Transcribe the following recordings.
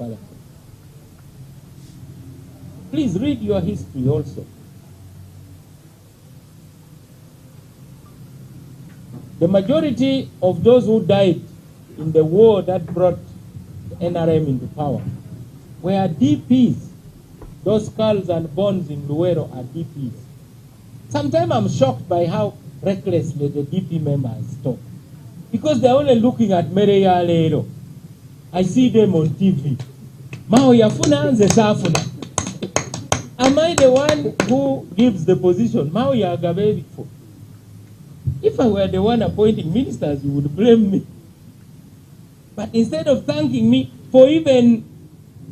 parliament. Please read your history also. The majority of those who died in the war that brought the NRM into power were DPs. Those skulls and bones in Luero are DPs. Sometimes I'm shocked by how recklessly the DP members talk. Because they're only looking at Mereya Lero. I see them on TV. Mao yafuna anze safuna. Am I the one who gives the position? Mao yagabe for. If I were the one appointing ministers, you would blame me. But instead of thanking me for even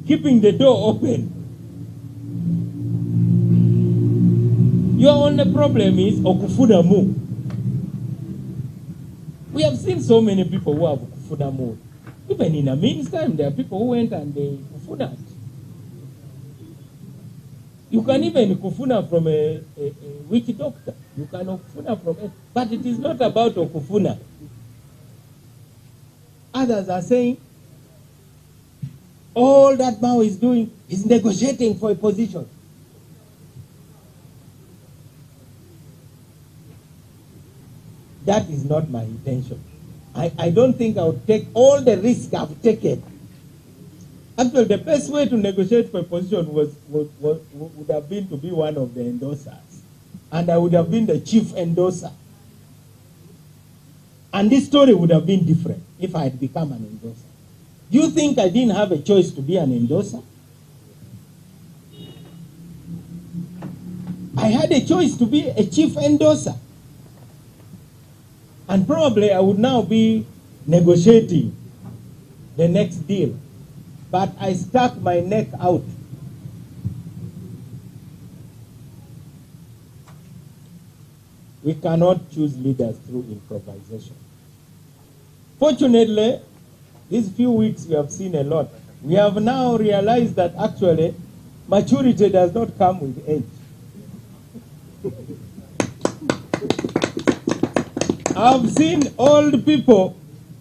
keeping the door open, your only problem is okufuna mu. We have seen so many people who have kufuna mu. Even in a means time, there are people who went and they kufuna. You can even kufuna from a witch doctor. You can kufuna from it. But it is not about kufuna. Others are saying, all that Mao is doing is negotiating for a position. That is not my intention. I don't think I would take all the risk I've taken. Actually, the best way to negotiate for a position would have been to be one of the endorsers. And I would have been the chief endorser. And this story would have been different if I had become an endorser. Do you think I didn't have a choice to be an endorser? I had a choice to be a chief endorser. And probably I would now be negotiating the next deal. But I stuck my neck out. We cannot choose leaders through improvisation. Fortunately, these few weeks we have seen a lot. We have now realized that actually maturity does not come with age. I've seen old people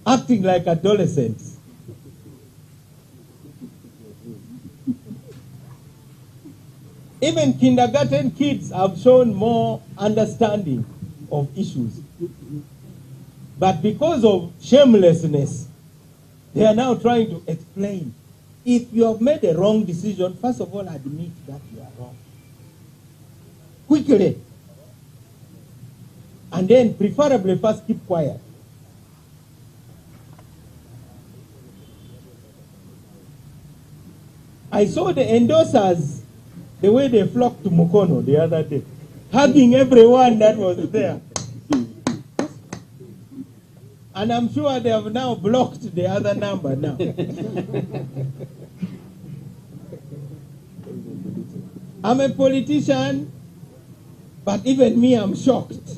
acting like adolescents. Even kindergarten kids have shown more understanding of issues. But because of shamelessness, they are now trying to explain. If you have made a wrong decision, first of all, admit that you are wrong. Quickly. And then, preferably, first keep quiet. I saw the endorsers, the way they flocked to Mukono the other day, hugging everyone that was there. And I'm sure they have now blocked the other number now. I'm a politician, but even me, I'm shocked.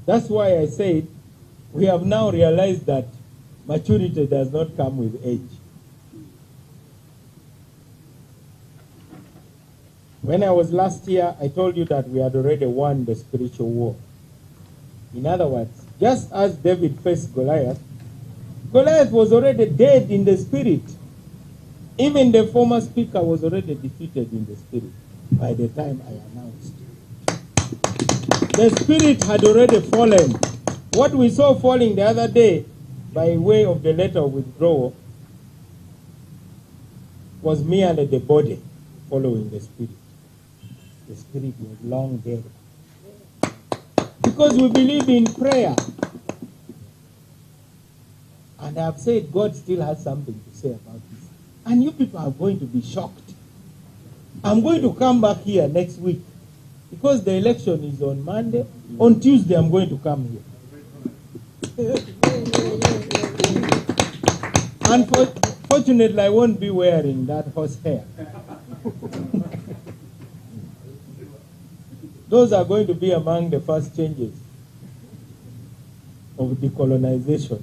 That's why I said we have now realized that maturity does not come with age. When I was last here, I told you that we had already won the spiritual war. In other words, just as David faced Goliath, Goliath was already dead in the spirit. Even the former speaker was already defeated in the spirit by the time I announced. The spirit had already fallen. What we saw falling the other day by way of the letter of withdrawal was merely the body following the spirit. The spirit was long dead. Because we believe in prayer. And I have said God still has something to say about this. And you people are going to be shocked. I'm going to come back here next week. Because the election is on Monday. On Tuesday, I'm going to come here. Unfortunately, I won't be wearing that horse hair. Those are going to be among the first changes of decolonization.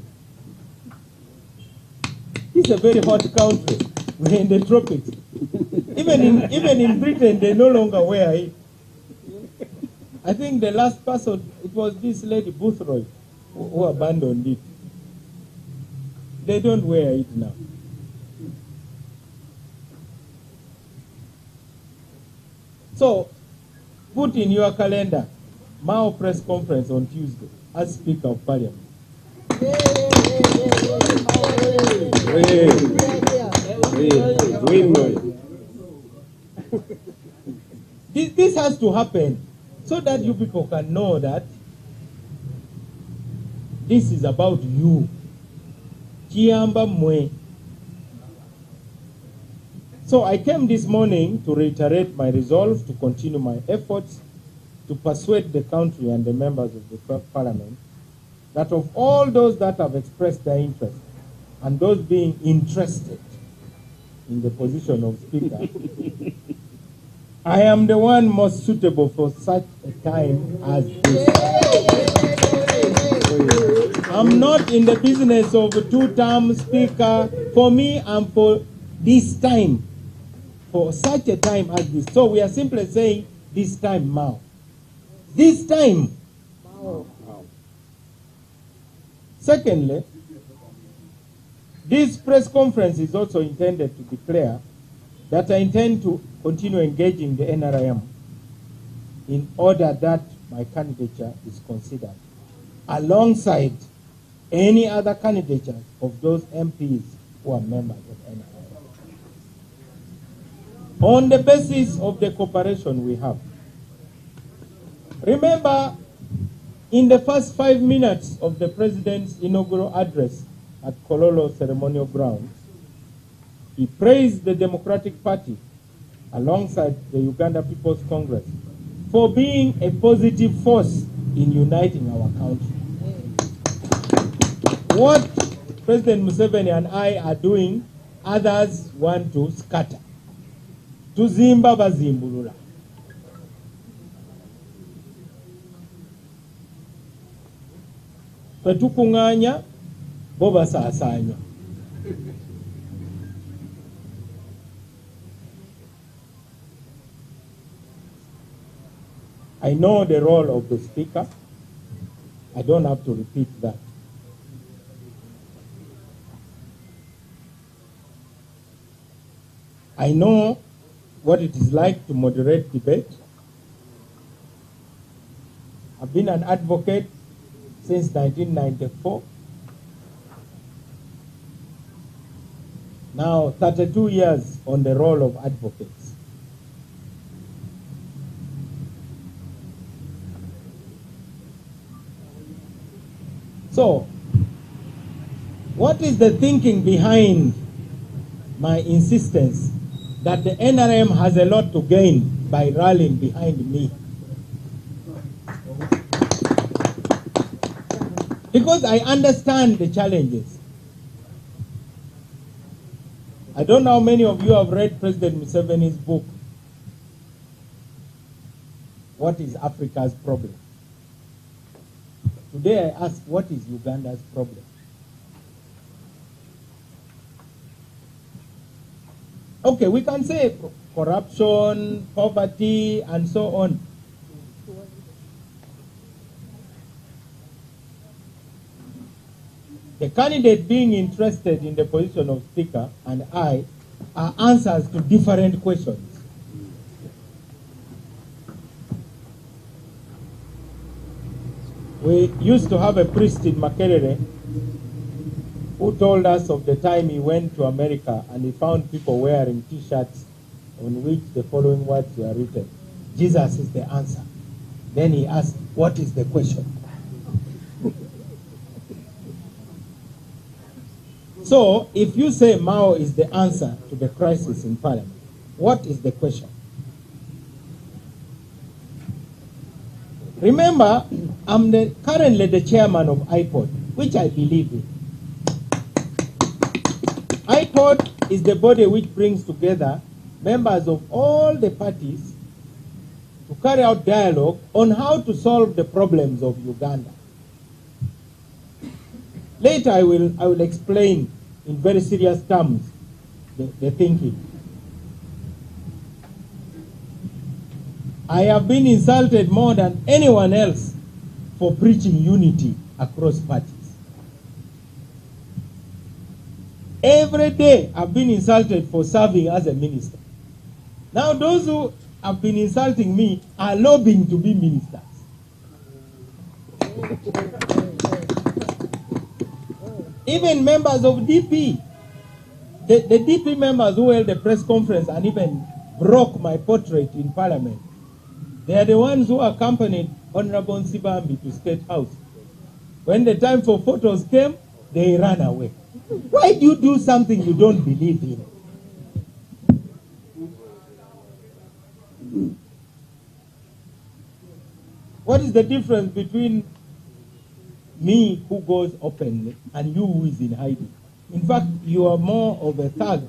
It's a very hot country. We're in the tropics. Even in Britain, they no longer wear it. I think the last person, it was this lady, Boothroyd. who abandoned it. They don't wear it now. So, put in your calendar, Mao press conference on Tuesday as Speaker of Parliament. This has to happen so that you people can know that this is about you. Chiamba mwe. So I came this morning to reiterate my resolve to continue my efforts to persuade the country and the members of the Parliament that of all those that have expressed their interest and those being interested in the position of Speaker, I am the one most suitable for such a time as this. I'm not in the business of a two-term Speaker. For me, I'm for this time, for such a time as this. So we are simply saying, this time now. This time. Secondly, this press conference is also intended to declare that I intend to continue engaging the NRM in order that my candidature is considered alongside any other candidatures of those MPs who are members of NRM. On the basis of the cooperation we have. Remember, in the first 5 minutes of the President's inaugural address at Kololo Ceremonial Grounds, he praised the Democratic Party alongside the Uganda People's Congress for being a positive force in uniting our country. What President Museveni and I are doing, others want to scatter. Tuzimba bazimbulula. Fetukunganya boba sasanya. I know the role of the Speaker. I don't have to repeat that. I know what it is like to moderate debate. I've been an advocate since 1994. Now 32 years on the role of advocates. So, what is the thinking behind my insistence that the NRM has a lot to gain by rallying behind me? Because I understand the challenges. I don't know how many of you have read President Museveni's book, What is Africa's Problem? Today I ask, what is Uganda's problem? Okay, we can say corruption, poverty, and so on. The candidate being interested in the position of Speaker and I are answers to different questions. We used to have a priest in Makerere who told us of the time he went to America and he found people wearing T-shirts on which the following words were written. Jesus is the answer. Then he asked, what is the question? So, if you say Mao is the answer to the crisis in Parliament, what is the question? Remember, I'm currently the chairman of IPOD, which I believe in. IPOD is the body which brings together members of all the parties to carry out dialogue on how to solve the problems of Uganda. Later I will explain in very serious terms the thinking. I have been insulted more than anyone else for preaching unity across parties. Every day I've been insulted for serving as a minister. Now those who have been insulting me are lobbying to be ministers. Even members of DP, the DP members who held a press conference and even broke my portrait in Parliament, they are the ones who accompanied Honorable Nsibambi to State House. When the time for photos came, they ran away. Why do you do something you don't believe in? What is the difference between me, who goes openly, and you, who is in hiding? In fact, you are more of a thug.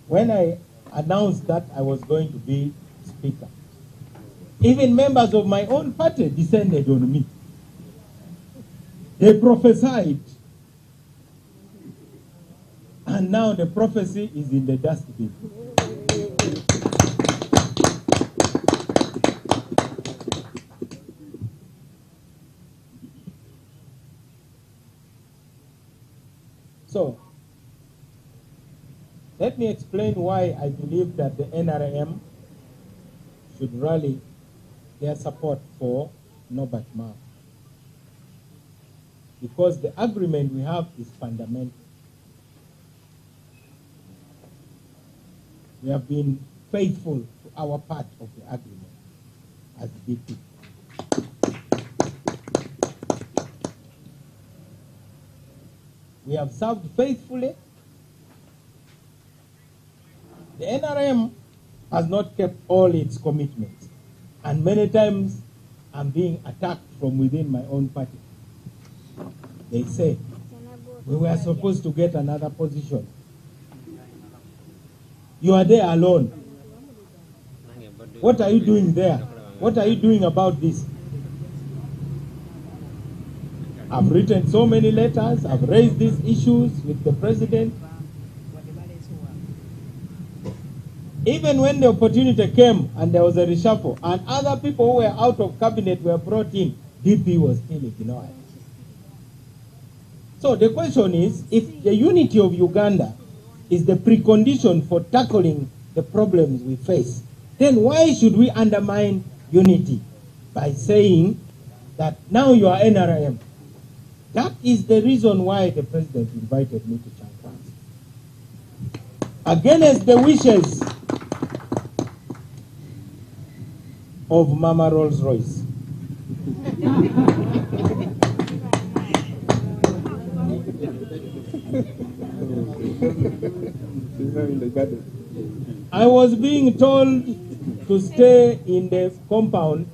When I announced that I was going to be speaker, even members of my own party descended on me. They prophesied. And now the prophecy is in the dustbin. So, let me explain why I believe that the NRM should rally their support for Norbert Mao. Because the agreement we have is fundamental. We have been faithful to our part of the agreement as DP. We have served faithfully. The NRM has not kept all its commitments. And many times I'm being attacked from within my own party. They say, we were supposed to get another position. You are there alone. What are you doing there? What are you doing about this? I've written so many letters. I've raised these issues with the president. Even when the opportunity came and there was a reshuffle and other people who were out of cabinet were brought in, DP was still ignored. So the question is, if the unity of Uganda is the precondition for tackling the problems we face, then why should we undermine unity by saying that now you are NRM? That is the reason why the president invited me to Chankwanzi. Against the wishes of Mama Rolls Royce. I was being told to stay in the compound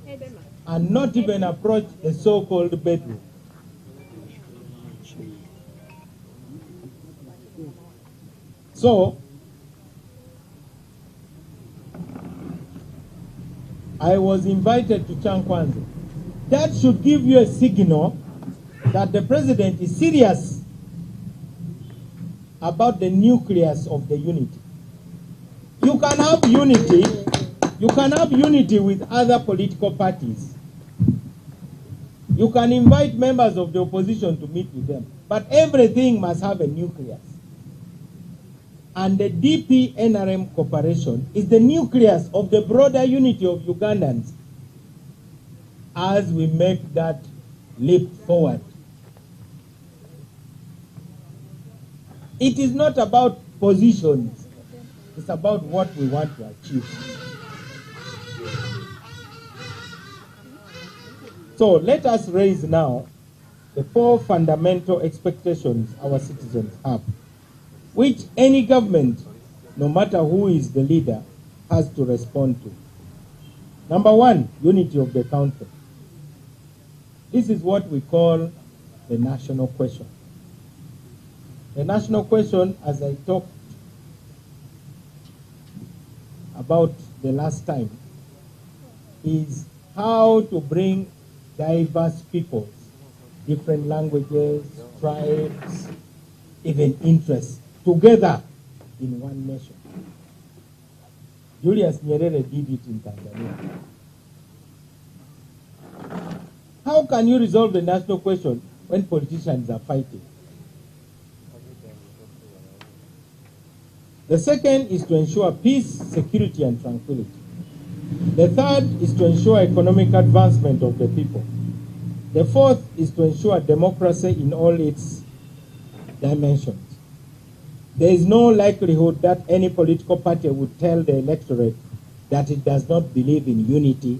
and not even approach the so-called bedroom. So, I was invited to Chankwanzi. That should give you a signal that the president is serious about the nucleus of the unity. You can have unity. You can have unity with other political parties. You can invite members of the opposition to meet with them. But everything must have a nucleus. And the DP-NRM cooperation is the nucleus of the broader unity of Ugandans as we make that leap forward. It is not about positions. It's about what we want to achieve. So let us raise now the 4 fundamental expectations our citizens have, which any government, no matter who is the leader, has to respond to. Number 1, unity of the country. This is what we call the national question. The national question, as I talked about the last time, is how to bring diverse peoples, different languages, tribes, even interests, together in one nation. Julius Nyerere did it in Tanzania. How can you resolve the national question when politicians are fighting? The second is to ensure peace, security, and tranquility. The third is to ensure economic advancement of the people. The fourth is to ensure democracy in all its dimensions. There is no likelihood that any political party would tell the electorate that it does not believe in unity,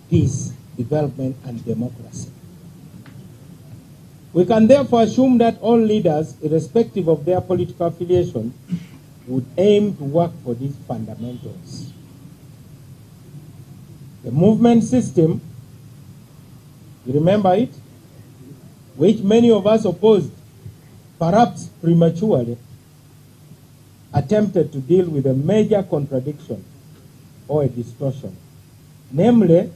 peace, development, and democracy. We can therefore assume that all leaders, irrespective of their political affiliation, would aim to work for these fundamentals. The movement system, you remember it, which many of us opposed, perhaps prematurely, attempted to deal with a major contradiction or a distortion. Namely,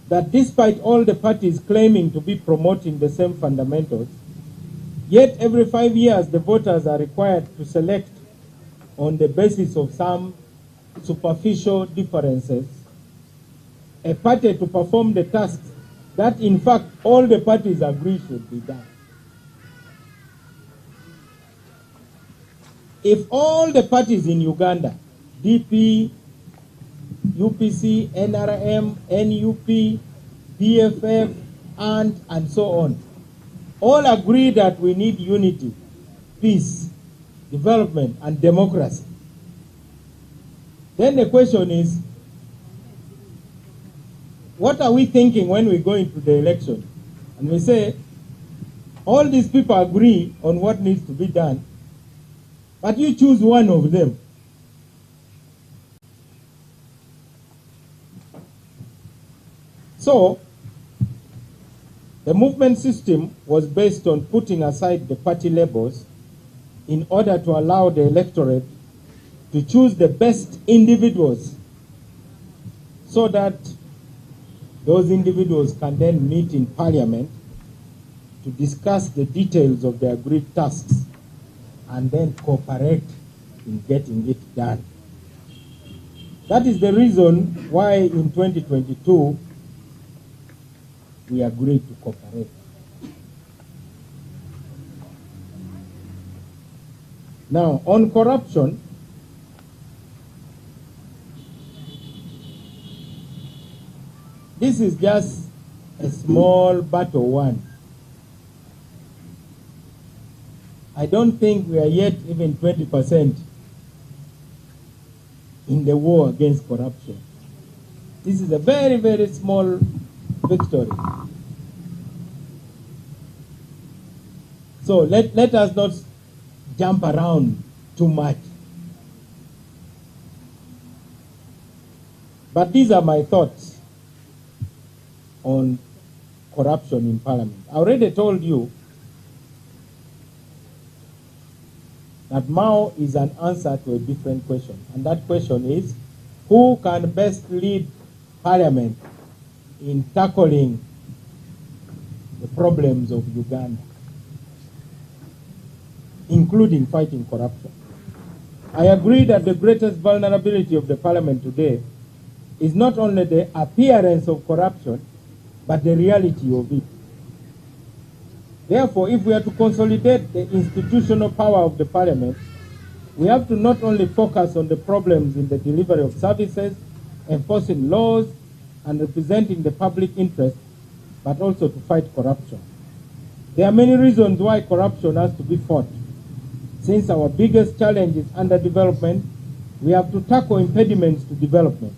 that despite all the parties claiming to be promoting the same fundamentals, yet every 5 years the voters are required to select on the basis of some superficial differences a party to perform the tasks that in fact all the parties agree should be done. If all the parties in Uganda, DP, UPC, NRM, NUP, PFF, and so on, all agree that we need unity, peace, development, and democracy, then the question is, what are we thinking when we go into the election and we say, all these people agree on what needs to be done, but you choose one of them? So, the movement system was based on putting aside the party labels in order to allow the electorate to choose the best individuals so that those individuals can then meet in parliament to discuss the details of the agreed tasks and then cooperate in getting it done. That is the reason why in 2022 we agreed to cooperate. Now, on corruption, this is just a small battle won. I don't think we are yet even 20% in the war against corruption. This is a very, very small victory. So let us not jump around too much. But these are my thoughts on corruption in Parliament. I already told you that Mao is an answer to a different question. And that question is, who can best lead Parliament in tackling the problems of Uganda, including fighting corruption? I agree that the greatest vulnerability of the Parliament today is not only the appearance of corruption, but the reality of it. Therefore, if we are to consolidate the institutional power of the Parliament, we have to not only focus on the problems in the delivery of services, enforcing laws, and representing the public interest, but also to fight corruption. There are many reasons why corruption has to be fought. Since our biggest challenge is underdevelopment, we have to tackle impediments to development.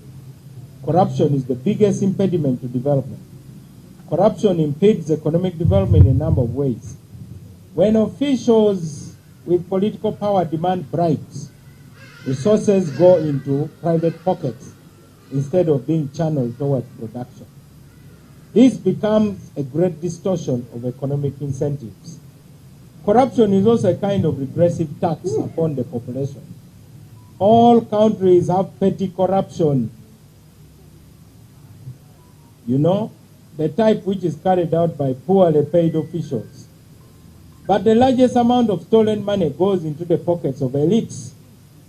Corruption is the biggest impediment to development. Corruption impedes economic development in a number of ways. When officials with political power demand bribes, resources go into private pockets instead of being channeled towards production. This becomes a great distortion of economic incentives. Corruption is also a kind of regressive tax upon the population. All countries have petty corruption. You know, the type which is carried out by poorly paid officials. But the largest amount of stolen money goes into the pockets of elites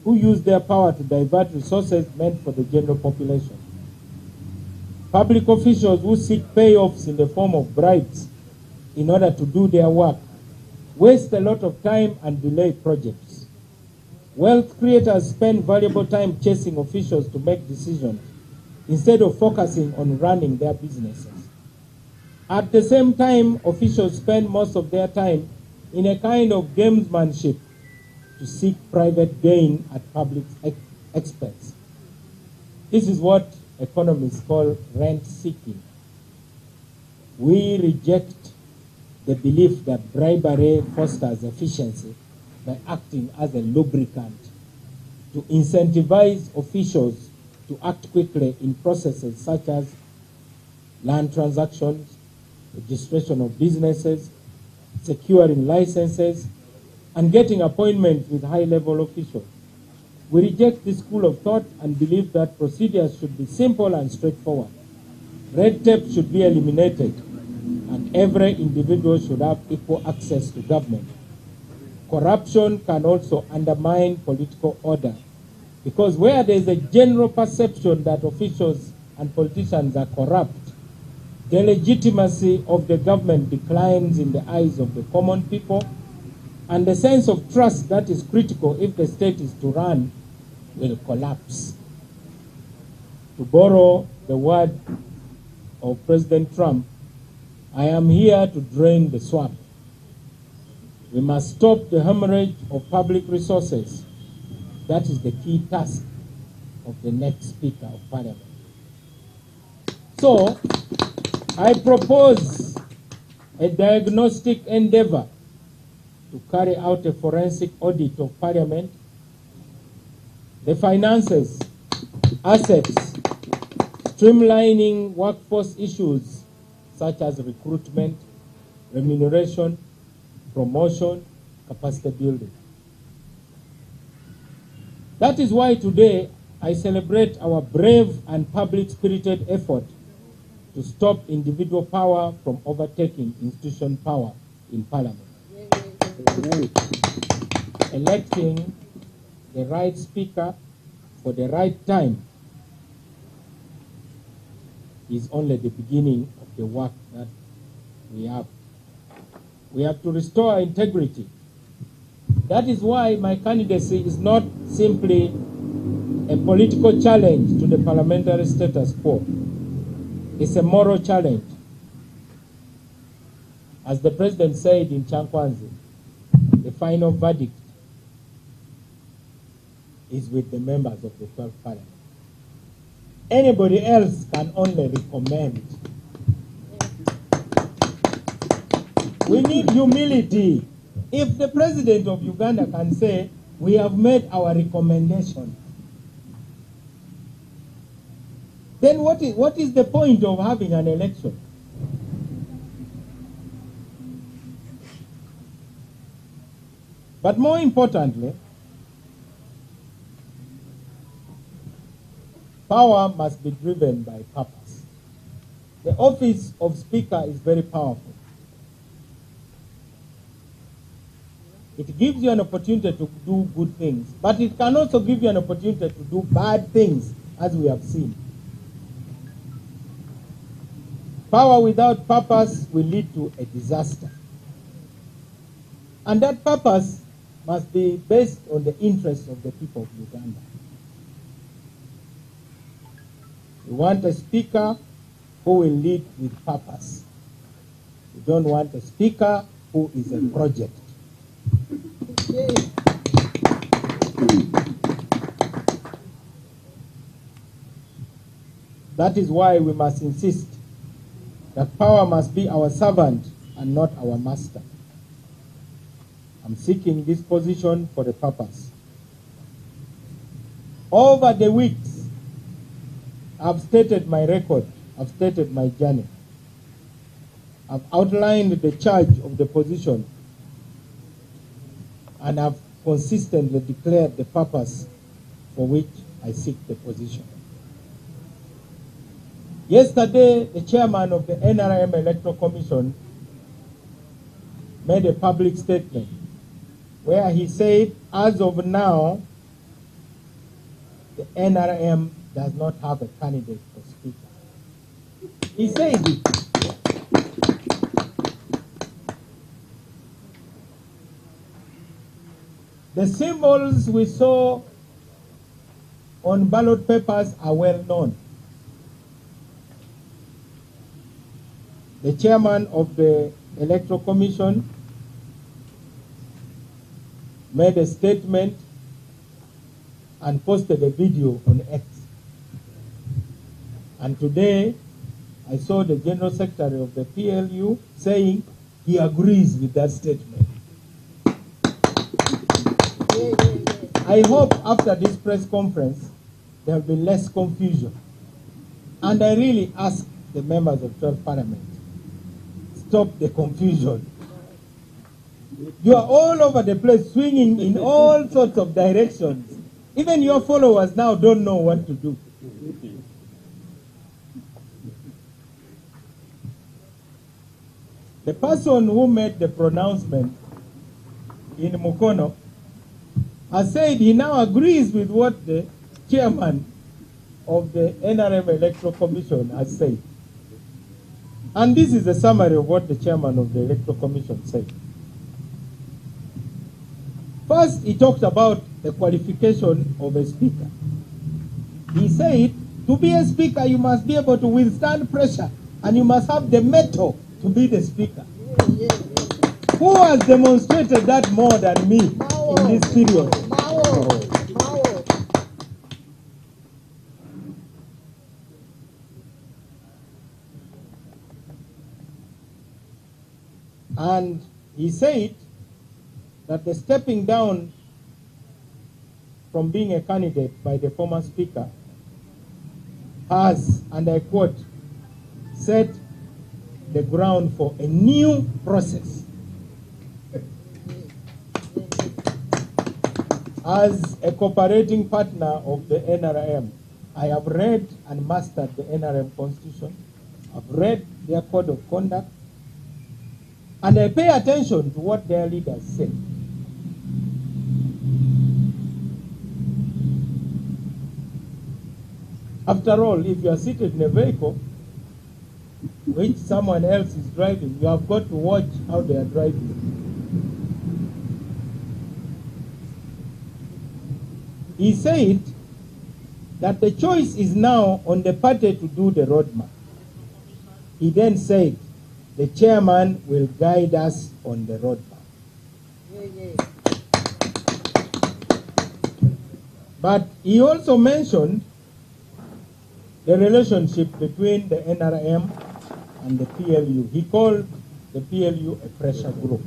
who use their power to divert resources meant for the general population. Public officials who seek payoffs in the form of bribes in order to do their work waste a lot of time and delay projects. Wealth creators spend valuable time chasing officials to make decisions instead of focusing on running their businesses. At the same time, officials spend most of their time in a kind of gamesmanship to seek private gain at public expense. This is what economists call rent seeking. We reject the belief that bribery fosters efficiency by acting as a lubricant to incentivize officials to act quickly in processes such as land transactions, registration of businesses, securing licenses, and getting appointments with high-level officials. We reject this school of thought and believe that procedures should be simple and straightforward. Red tape should be eliminated, and every individual should have equal access to government. Corruption can also undermine political order, because where there is a general perception that officials and politicians are corrupt, the legitimacy of the government declines in the eyes of the common people, and the sense of trust that is critical if the state is to run will collapse. To borrow the word of President Trump, I am here to drain the swamp. We must stop the hemorrhage of public resources. That is the key task of the next Speaker of Parliament. So, I propose a diagnostic endeavor to carry out a forensic audit of Parliament, the finances, assets, streamlining workforce issues such as recruitment, remuneration, promotion, capacity building. That is why today I celebrate our brave and public-spirited effort to stop individual power from overtaking institution power in Parliament. Electing the right speaker for the right time is only the beginning of the work that we have. We have to restore our integrity. That is why my candidacy is not simply a political challenge to the parliamentary status quo. It's a moral challenge. As the president said in Chankwanzi, the final verdict is with the members of the 12th Parliament. Anybody else can only recommend. We need humility. If the president of Uganda can say, we have made our recommendation, then what is the point of having an election? But more importantly, power must be driven by purpose. The office of Speaker is very powerful. It gives you an opportunity to do good things, but it can also give you an opportunity to do bad things, as we have seen. Power without purpose will lead to a disaster. And that purpose must be based on the interests of the people of Uganda. We want a speaker who will lead with purpose. We don't want a speaker who is a project. That is why we must insist that power must be our servant and not our master. I'm seeking this position for the purpose. Over the weeks, I've stated my record, I've stated my journey. I've outlined the charge of the position, and I've consistently declared the purpose for which I seek the position. Yesterday, the chairman of the NRM Electoral Commission made a public statement where he said, as of now, the NRM does not have a candidate for speaker. He said it. The symbols we saw on ballot papers are well known. The chairman of the Electoral Commission made a statement and posted a video on X. And today, I saw the General Secretary of the PLU saying he agrees with that statement. I hope after this press conference, there will be less confusion. And I really ask the members of 12th Parliament, stop the confusion. You are all over the place, swinging in all sorts of directions. Even your followers now don't know what to do. The person who made the pronouncement in Mukono has said he now agrees with what the chairman of the NRM Electoral Commission has said. And this is a summary of what the chairman of the Electoral Commission said. First, he talked about the qualification of a speaker. He said, to be a speaker, you must be able to withstand pressure, and you must have the mettle to be the speaker. Who has demonstrated that more than me in this period? And he said that the stepping down from being a candidate by the former speaker has, and I quote, set the ground for a new process. As a cooperating partner of the NRM, I have read and mastered the NRM Constitution. I've read their code of conduct, and I pay attention to what their leaders say. After all, if you are seated in a vehicle which someone else is driving, you have got to watch how they are driving. He said that the choice is now on the party to do the roadmap. He then said, the chairman will guide us on the roadmap. But he also mentioned the relationship between the NRM and the PLU. He called the PLU a pressure group.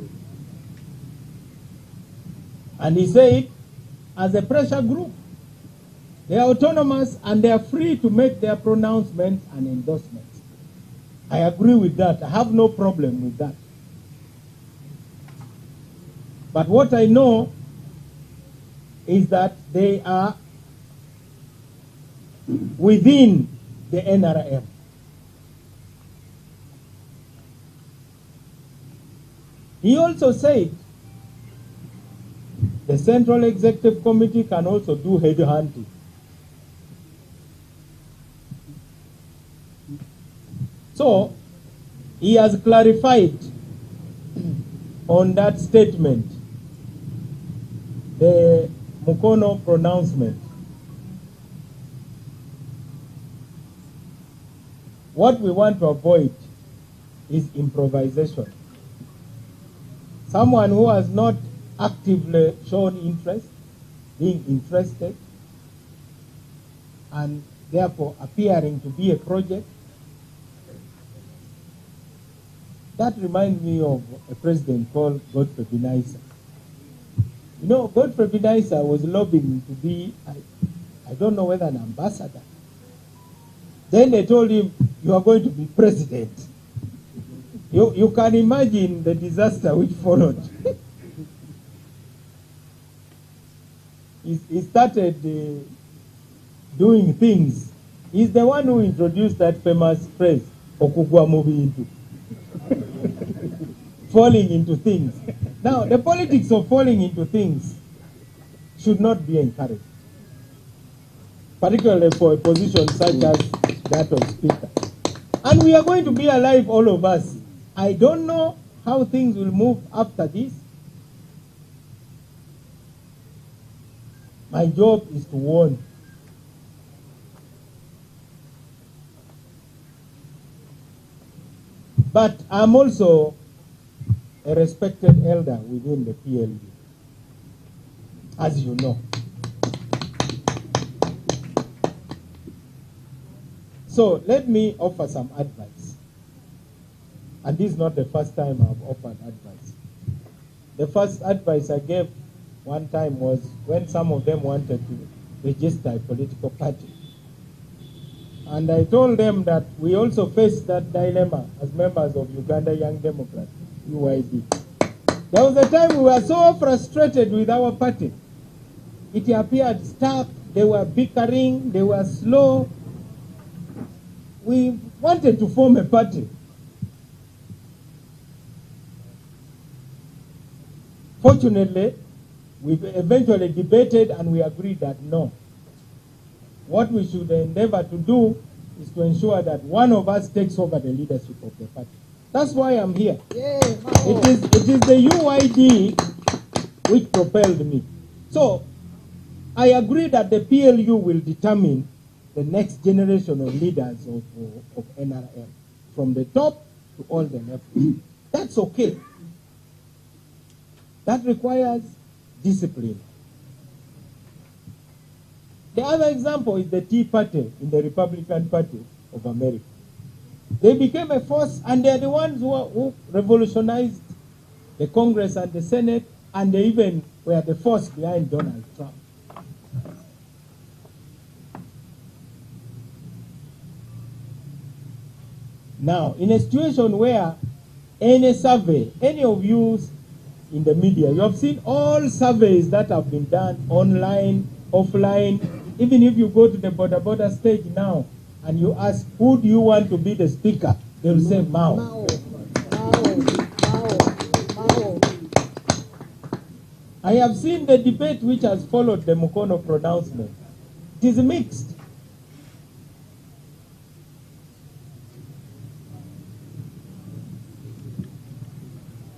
And he said, as a pressure group, they are autonomous and they are free to make their pronouncements and endorsements. I agree with that. I have no problem with that. But what I know is that they are within the NRM. He also said the Central Executive Committee can also do headhunting. So, he has clarified on that statement, the Mukono pronouncement. What we want to avoid is improvisation. Someone who has not actively shown interest, being interested, and therefore appearing to be a project. That reminds me of a president called Godfrey Binaisa. You know, Godfrey Binaisa was lobbying to be, I don't know whether an ambassador. Then they told him, you are going to be president. You can imagine the disaster which followed. He started doing things. He's the one who introduced that famous phrase, Okugwa moving into. Falling into things. Now, the politics of falling into things should not be encouraged. particularly for a position such as that of Speaker. And we are going to be alive, all of us. I don't know how things will move after this. My job is to warn. But I'm also a respected elder within the PLU, as you know. So let me offer some advice. And this is not the first time I've offered advice. The first advice I gave one time was when some of them wanted to register a political party. And I told them that we also face that dilemma as members of Uganda Young Democrats, UYD. There was a time we were so frustrated with our party. It appeared stuck, they were bickering, they were slow. We wanted to form a party. Fortunately, we eventually debated and we agreed that no. What we should endeavor to do is to ensure that one of us takes over the leadership of the party. That's why I'm here. Yeah, it is the UYD which propelled me. So I agree that the PLU will determine the next generation of leaders of NRM, from the top to all the levels. That's okay. That requires discipline. The other example is the Tea Party in the Republican Party of America. They became a force, and they're the ones who revolutionized the Congress and the Senate, and they even were the force behind Donald Trump. Now, in a situation where any survey, any of you in the media, you have seen all surveys that have been done online, offline. Even if you go to the border stage now and you ask, who do you want to be the speaker? They will say Mao. Mao. I have seen the debate which has followed the Mukono pronouncement. It is mixed.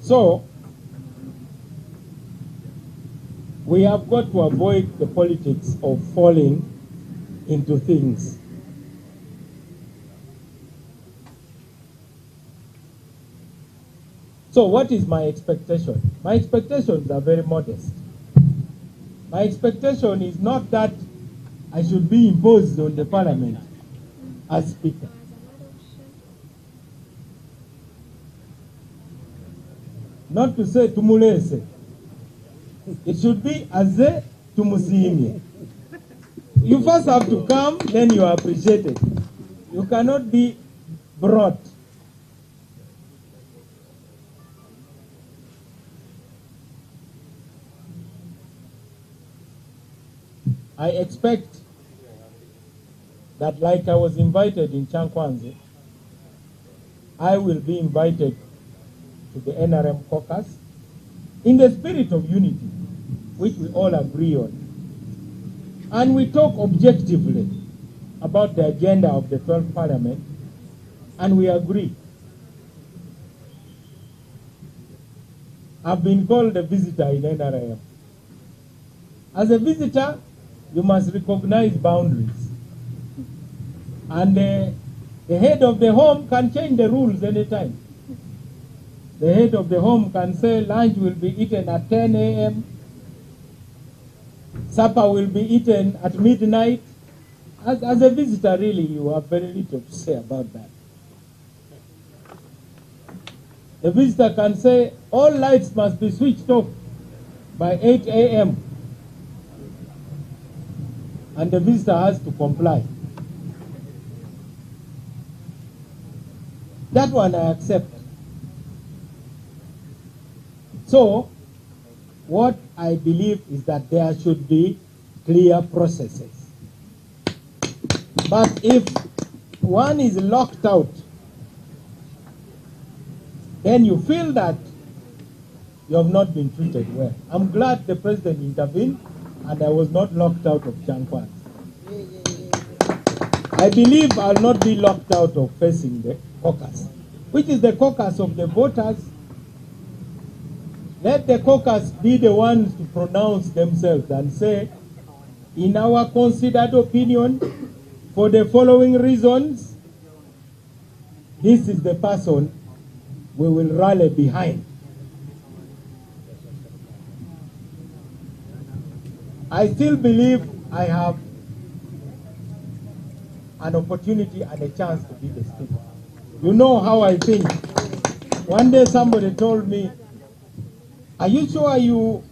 So, we have got to avoid the politics of falling into things. So what is my expectation? My expectations are very modest. My expectation is not that I should be imposed on the parliament as speaker. Not to say tumulese. It should be aze tumusimye. You first have to come, then you are appreciated. You cannot be brought. I expect that, like I was invited in Chankwanzi, I will be invited to the NRM caucus in the spirit of unity, which we all agree on. And we talk objectively about the agenda of the 12th Parliament, and we agree. I've been called a visitor in NRM. As a visitor, you must recognize boundaries. And the head of the home can change the rules anytime. The head of the home can say lunch will be eaten at 10 a.m. Supper will be eaten at midnight. As a visitor, really, you have very little to say about that. The visitor can say all lights must be switched off by 8 a.m. and the visitor has to comply. That one I accept. So, what I believe is that there should be clear processes. But if one is locked out, then you feel that you have not been treated well. I'm glad the president intervened and I was not locked out of Chankwan. I believe I'll not be locked out of facing the caucus, which is the caucus of the voters. Let the caucus be the ones to pronounce themselves and say, in our considered opinion, for the following reasons, this is the person we will rally behind. I still believe I have an opportunity and a chance to be the speaker. You know how I think. One day somebody told me, are you sure you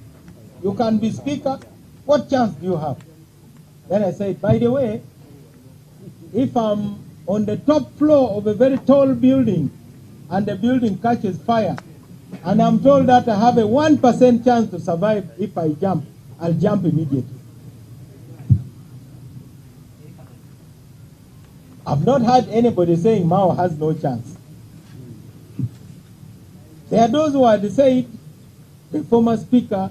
can be speaker? What chance do you have? Then I said, by the way, if I'm on the top floor of a very tall building and the building catches fire, and I'm told that I have a 1% chance to survive if I jump, I'll jump immediately. I've not heard anybody saying Mao has no chance. There are those who had said the former speaker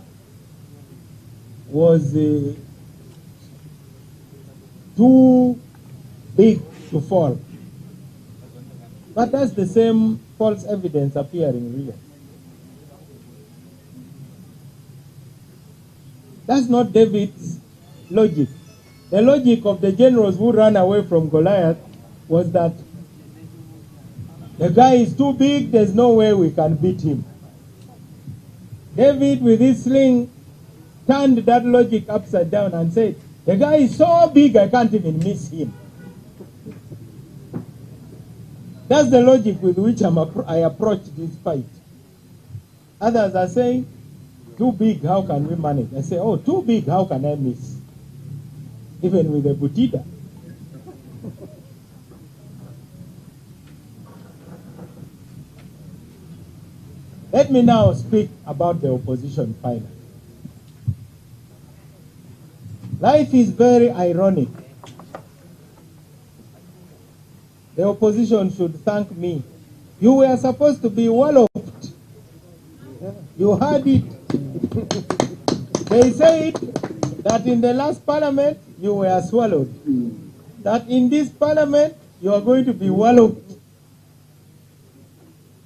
was too big to fall. But that's the same false evidence appearing real. That's not David's logic. The logic of the generals who ran away from Goliath was that the guy is too big, there's no way we can beat him. David, with his sling, turned that logic upside down and said, the guy is so big I can't even miss him. That's the logic with which I approach this fight. Others are saying, too big, how can we manage? I say, oh, too big, how can I miss? Even with a butita. Let me now speak about the opposition finally. Life is very ironic. The opposition should thank me. You were supposed to be walloped. You heard it. They said that in the last parliament you were swallowed. That in this parliament you are going to be walloped.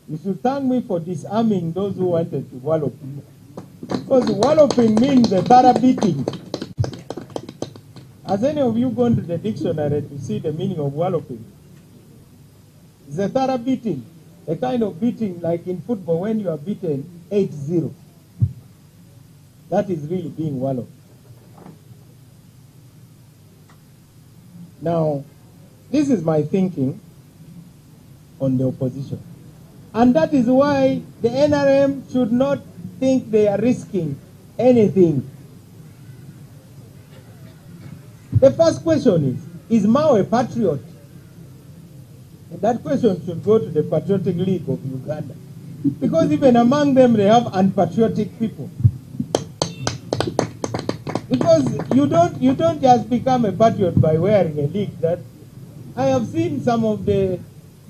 You should thank me for disarming those who wanted to wallop me. Because walloping means a thorough beating. Has any of you gone to the dictionary to see the meaning of walloping? It's a thorough beating. A kind of beating like in football when you are beaten 8-0. That is really being walloped. Now, this is my thinking on the opposition. And that is why the NRM should not think they are risking anything. The first question is Mao a patriot? And that question should go to the Patriotic League of Uganda. Because even among them they have unpatriotic people. Because you don't just become a patriot by wearing a league. That I have seen some of the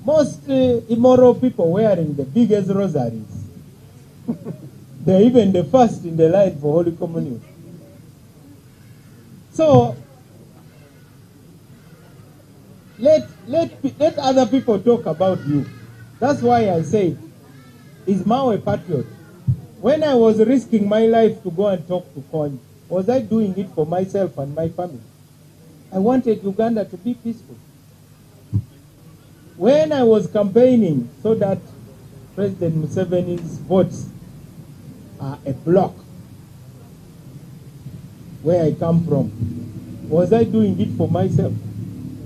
most immoral people wearing the biggest rosaries. They're even the first in the line for Holy Communion. So let other people talk about you. That's why I say, is Mao a patriot? When I was risking my life to go and talk to Kony, was I doing it for myself and my family? I wanted Uganda to be peaceful. When I was campaigning so that President Museveni's votes are a block where I come from, was I doing it for myself?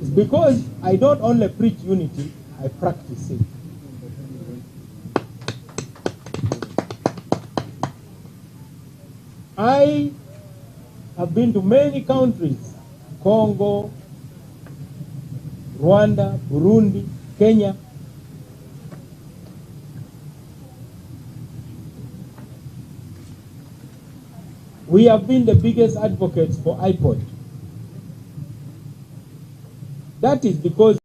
It's because I don't only preach unity, I practice it. I have been to many countries, Congo, Rwanda, Burundi, Kenya. We have been the biggest advocates for iPod. That is because